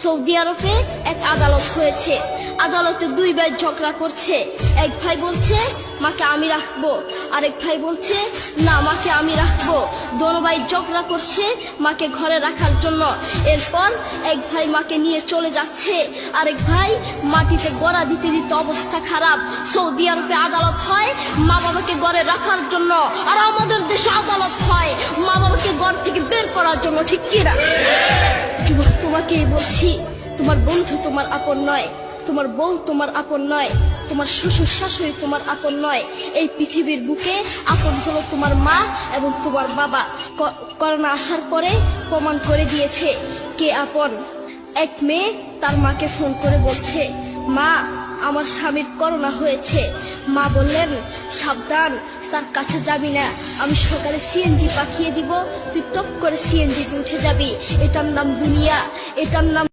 Saudi আরবে এক আদালত হয়েছে। আদালতে দুই ভাই ঝগড়া করছে। এক ভাই বলছে মাকে আমি রাখবো, আরেক ভাই বলছে না মাকে আমি রাখবো। দোনো ভাই ঝগড়া করছে মাকে ঘরে রাখার জন্য। এরপর এক ভাই মাকে নিয়ে চলে যাচ্ছে, আরেক ভাই মাটিতে গড়া দিতে দিতে অবস্থা খারাপ। সৌদি আরবে আদালত হয় মা বাবাকে ঘরে রাখার জন্য, আর আমাদের দেশে আদালত হয় মা বাবাকে ঘর থেকে বের করার জন্য। ঠিক কিনা? যুবক, তোমাকেই বলছি, তোমার বন্ধু তোমার আপন নয়, তোমার বউ তোমার আপন নয়, তোমার শ্বশুর শাশুড়ি তোমার আপন নয়। এই পৃথিবীর বুকে আপন হলো তোমার মা এবং তোমার বাবা। করোনা আসার পরে প্রমাণ করে দিয়েছে কে আপন। এক মেয়ে তার মাকে ফোন করে বলছে, মা আমার স্বামীর করোনা হয়েছে। মা বললেন সাবধান, তার কাছে যাবি না, আমি সকালে সিএনজি পাঠিয়ে দিব, তুই টপ করে সিএনজিতে উঠে যাবি। এটার নাম দুনিয়া, এটার নাম